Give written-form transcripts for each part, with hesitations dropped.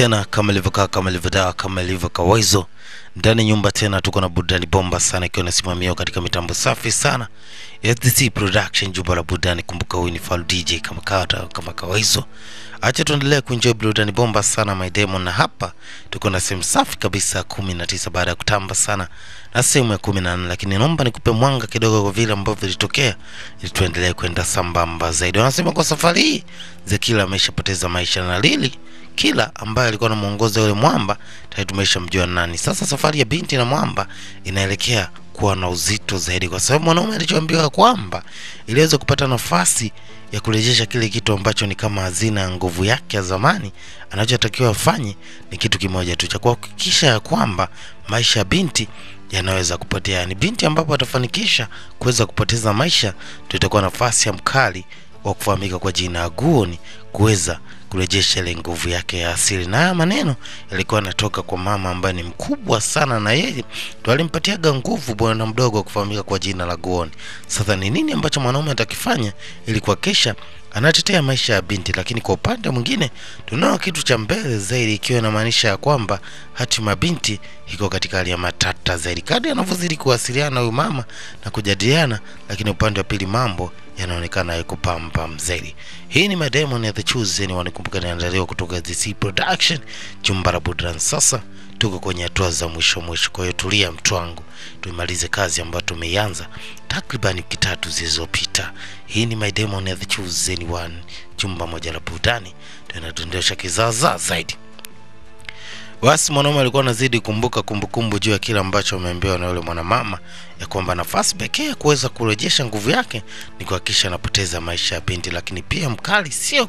tena kama ilivyokaa, kama ilivyodaa, kama ilivyokawaida ndani nyumba tena tuko na burudani bomba sana ikiwa inasimamiwa katika mitambo safi sana SDC Production jumba la burudani. Kumbuka huyu ni Fall DJ kama kawaida. Acha tuendelee kuenjoy burudani bomba sana my demon, na hapa tuko na sehemu safi kabisa 19 baada ya kutamba sana na sehemu ya 14, lakini naomba nikupe mwanga kidogo kwa vile ambavyo vilitokea ili tuendelee kwenda sambamba zaidi. Wanasema kwa safari hii Zekila ameshapoteza maisha na Lili kila ambaye alikuwa anamuongoza yule mwamba tayari tumeshamjua nani. Sasa safari ya binti na mwamba inaelekea kuwa na uzito zaidi, kwa sababu mwanaume alichoambiwa kwamba iliweza kupata nafasi ya kurejesha kile kitu ambacho ni kama hazina ya nguvu yake ya zamani. Anachotakiwa afanye ni kitu kimoja tu cha kuhakikisha ya kwamba maisha ya binti yanaweza kupotea. Ni binti ambapo atafanikisha kuweza kupoteza maisha, tutakuwa nafasi ya mkali wa kufahamika kwa jina Guoni kuweza kurejesha ile nguvu yake ya asili. Na maneno yalikuwa yanatoka kwa mama ambaye ni mkubwa sana, na yeye ndo alimpatiaga nguvu bwana mdogo kufahamika kwa jina la Guoni. Sasa ni nini ambacho mwanaume atakifanya ili kuhakikisha anatetea maisha ya binti? Lakini kwa upande mwingine tunao kitu cha mbele zaidi, ikiwa inamaanisha ya kwamba hatima binti iko katika hali ya matata zaidi kadri anavyozidi kuwasiliana huyu mama na kujadiliana, lakini upande wa pili mambo yanaonekana yako pam zaidi. Hii ni Mademon ya The Chosen, wanikumbuka inaandaliwa kutoka DC Production jumba la burudani. Sasa tuko kwenye hatua za mwisho, kwa hiyo tulia mtu wangu, tumalize kazi ambayo tumeianza takriban wiki 3 zilizopita. Hii ni Mademon ya The Chosen jumba moja la burudani, tunadondosha kizaza zaidi. Basi mwanaume alikuwa anazidi kumbukumbu juu ya kile ambacho ameambiwa na yule mwanamama ya kwamba nafasi pekee ya kuweza kurejesha nguvu yake ni kuhakikisha anapoteza maisha ya binti. Lakini pia mkali sio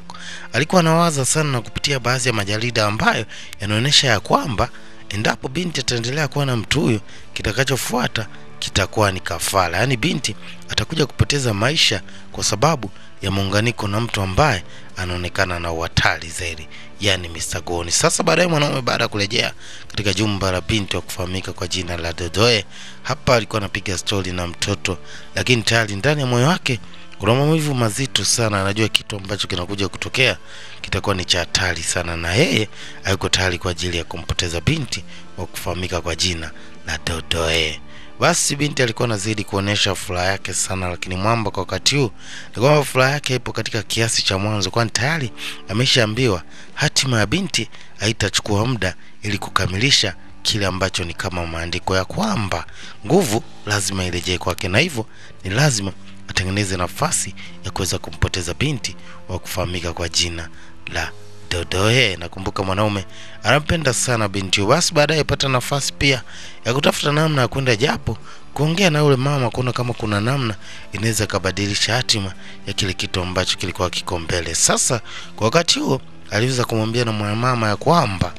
alikuwa anawaza sana na kupitia baadhi ya majarida ambayo yanaonyesha ya kwamba endapo binti ataendelea kuwa na mtu huyo, kitakachofuata kitakuwa ni kafara. Yaani binti atakuja kupoteza maisha kwa sababu ya muunganiko na mtu ambaye anaonekana na uhatari zaidi, yani Mr. Guoni. Sasa baadaye mwanaume baada kurejea katika jumba la binti wa kufahamika kwa jina la Dodoe, hapa alikuwa anapiga story na mtoto, lakini tayari ndani ya moyo wake kuna maumivu mazito sana. Anajua kitu ambacho kinakuja kutokea kitakuwa ni cha hatari sana, na yeye hayuko tayari kwa ajili ya kumpoteza binti wa kufahamika kwa jina la Dodoe. Basi binti alikuwa anazidi kuonesha furaha yake sana, lakini mwamba kwa wakati huu alikuwa furaha yake ipo katika kiasi cha mwanzo, kwani tayari ameshaambiwa hatima ya binti haitachukua muda ili kukamilisha kile ambacho ni kama maandiko ya kwamba nguvu lazima irejee kwake, na hivyo ni lazima atengeneze nafasi ya kuweza kumpoteza binti wa kufahamika kwa jina la Dodoe. Nakumbuka mwanaume anampenda sana binti. Basi baadaye pata nafasi pia ya kutafuta namna ya kwenda japo kuongea na yule mama kuona kama kuna namna inaweza kubadilisha hatima ya kile kitu ambacho kilikuwa kiko mbele. Sasa kwa wakati huo aliweza kumwambia na mwanamama ya kwamba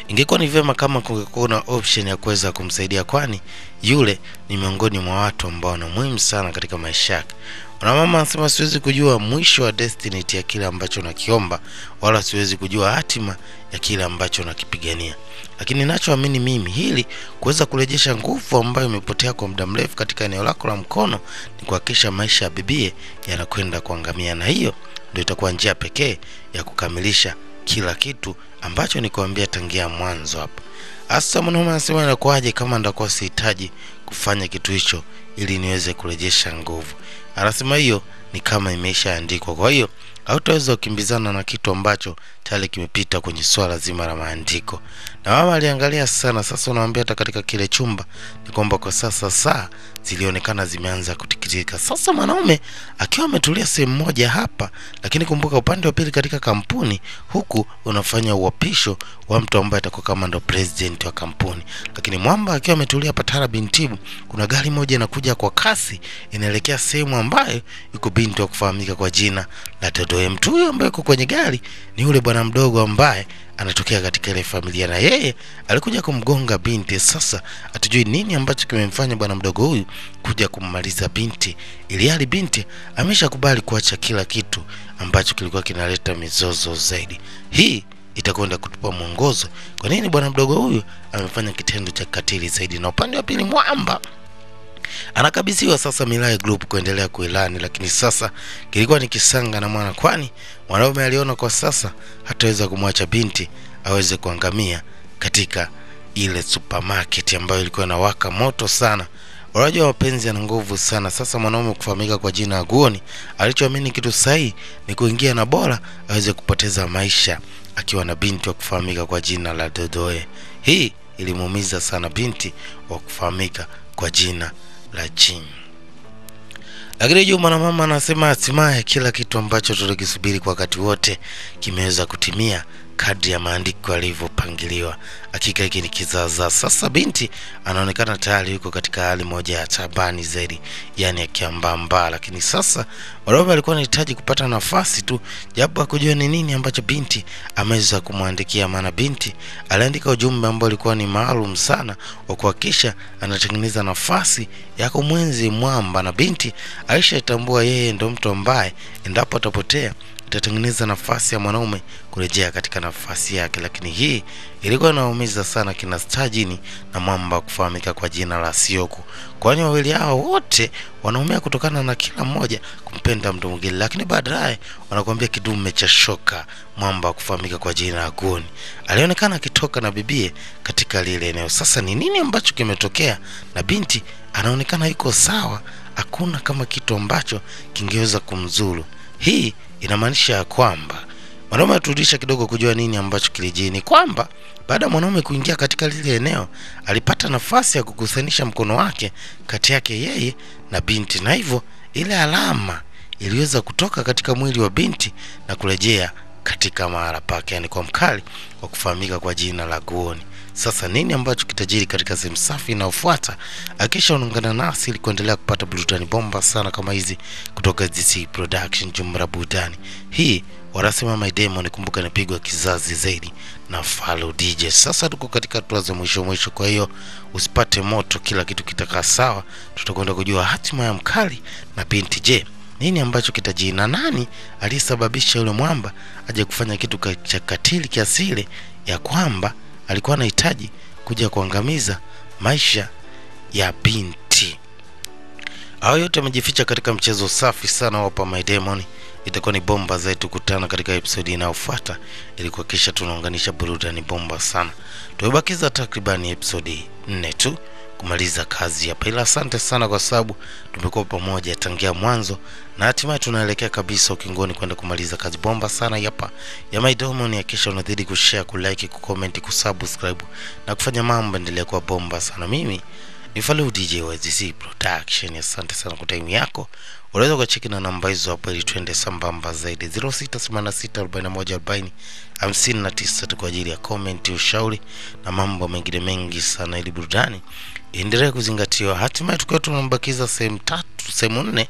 ingekuwa ni vyema kama kungekuwa na option ya kuweza kumsaidia, kwani yule ni miongoni mwa watu ambao ni muhimu sana katika maisha yake. Mama anasema siwezi kujua mwisho wa destiny ya kile ambacho nakiomba, wala siwezi kujua hatima ya kile ambacho nakipigania, lakini ninachoamini mimi hili kuweza kurejesha nguvu ambayo imepotea kwa muda mrefu katika eneo lako la mkono ni kuhakikisha maisha ya bibie yanakwenda kuangamia, na hiyo ndio itakuwa njia pekee ya kukamilisha kila kitu ambacho nikuambia tangia mwanzo hapa. Hasa mwanaume anasema inakuaje kama ndakuwa sihitaji kufanya kitu hicho ili niweze kurejesha nguvu. Anasema hiyo ni kama imeshaandikwa, kwa hiyo hautaweza kukimbizana na kitu ambacho tayari kimepita kwenye swala zima la maandiko. Na mama aliangalia sana. Sasa unaambia hata katika kile chumba ni kwamba kwa sasa saa zilionekana zimeanza kutikisika. Sasa mwanaume akiwa ametulia sehemu moja hapa, lakini kumbuka upande wa pili katika kampuni huku unafanya uapisho wa mtu ambaye atakuwa kama ndo president wa kampuni. Lakini mwamba akiwa ametulia patara bintibu, kuna gari moja inakuja kwa kasi inaelekea sehemu ambayo yuko binti wa kufahamika kwa jina la Dodoe. Mtu huyo ambaye yuko kwenye gari ni yule bwana mdogo ambaye anatokea katika ile familia, na yeye alikuja kumgonga binti. Sasa atujui nini ambacho kimemfanya bwana mdogo huyu kuja kummaliza binti, ili hali binti ameshakubali kuacha kila kitu ambacho kilikuwa kinaleta mizozo zaidi. Hii itakwenda kutupa mwongozo kwa nini bwana mdogo huyu amefanya kitendo cha katili zaidi. Na upande wa pili mwamba anakabidhiwa sasa Milai Group kuendelea kuilani, lakini sasa kilikuwa ni kisanga na mwana, kwani mwanaume aliona kwa sasa hataweza kumwacha binti aweze kuangamia katika ile supermarket ambayo ilikuwa inawaka moto sana. Unajua mapenzi yana nguvu sana. Sasa mwanaume kufahamika kwa jina Aguoni alichoamini kitu sahihi ni kuingia na bora aweze kupoteza maisha akiwa na binti wa kufahamika kwa jina la Dodoe. Hii ilimuumiza sana binti wa kufahamika kwa jina la Jim. Lakini Juma na mama anasema hatimaye kila kitu ambacho tulikisubiri kwa wakati wote kimeweza kutimia kadri ya maandiko yalivyopangiliwa. Hakika hiki ni kizaazaa. Sasa binti anaonekana tayari yuko katika hali moja ya tabani zaidi, yani akiambamba. Lakini sasa Mwanaume alikuwa anahitaji kupata nafasi tu, japo hakujua ni nini ambacho binti ameweza kumwandikia. Maana binti aliandika ujumbe ambao ulikuwa ni maalum sana wa kuhakikisha anatengeneza nafasi ya kumwenzi mwamba, na binti alishatambua yeye ndio mtu ambaye endapo atapotea itatengeneza nafasi ya mwanaume kurejea katika nafasi yake. Lakini hii ilikuwa inaumiza sana kina Stajini na mwamba kufahamika kwa jina la Sioku, kwani wawili hao wote wanaumia kutokana na kila mmoja kumpenda mtu mwingine. Lakini baadaye wanakuambia kidume cha shoka, mwamba kufahamika kwa jina la Aguoni alionekana akitoka na bibie katika lile eneo. Sasa ni nini ambacho kimetokea? Na binti anaonekana yuko sawa, hakuna kama kitu ambacho kingeweza kumzuru. Hii inamaanisha kwamba mwanaume aturudisha kidogo kujua nini ambacho kilijini, kwamba baada mwanaume kuingia katika lile eneo alipata nafasi ya kukusanisha mkono wake kati yake yeye na binti, na hivyo ile alama iliweza kutoka katika mwili wa binti na kurejea katika mahala pake, yani kwa mkali wa kufahamika kwa jina la Aguoni. Sasa nini ambacho kitajiri katika sehemu safi inayofuata? Hakisha unaungana nasi ili kuendelea kupata burudani bomba sana kama hizi kutoka DC Production Jumla Burudani. Hii wanasema My Demon, kumbuka napigwa kizazi zaidi na Follow DJ. Sasa tuko katika hatua za mwisho, kwa hiyo usipate moto, kila kitu kitakaa sawa. Tutakwenda kujua hatima ya mkali na binti. Je, nini ambacho kitajiri na nani alisababisha yule mwamba aje kufanya kitu cha katili kiasi ile ya kwamba alikuwa anahitaji kuja kuangamiza maisha ya binti? Hao yote wamejificha katika mchezo safi sana hapa My Demon. Itakuwa ni bomba zetu, kutana katika episode inayofuata ili kuhakikisha tunaunganisha burudani bomba sana. Tumebakiza takriban episode 4 tu kumaliza kazi hapa, ila asante sana kwa sababu tumekuwa pamoja tangia mwanzo na hatimaye tunaelekea kabisa ukingoni kwenda kumaliza kazi bomba sana hapa ya My Demon. Hakikisha unazidi kushare, kulike, kucomment, kusubscribe na kufanya mambo endelea kuwa bomba sana. Mimi ni Follow DJ wa DC Production. Asante sana kwa time yako. Unaweza kucheki na namba hizo hapo ili tuende sambamba zaidi, 0686414059 kwa ajili ya comment, ushauri na mambo mengine mengi sana, ili burudani endelee kuzingatiwa. Hatimaye tukiwa tunambakiza sehemu 4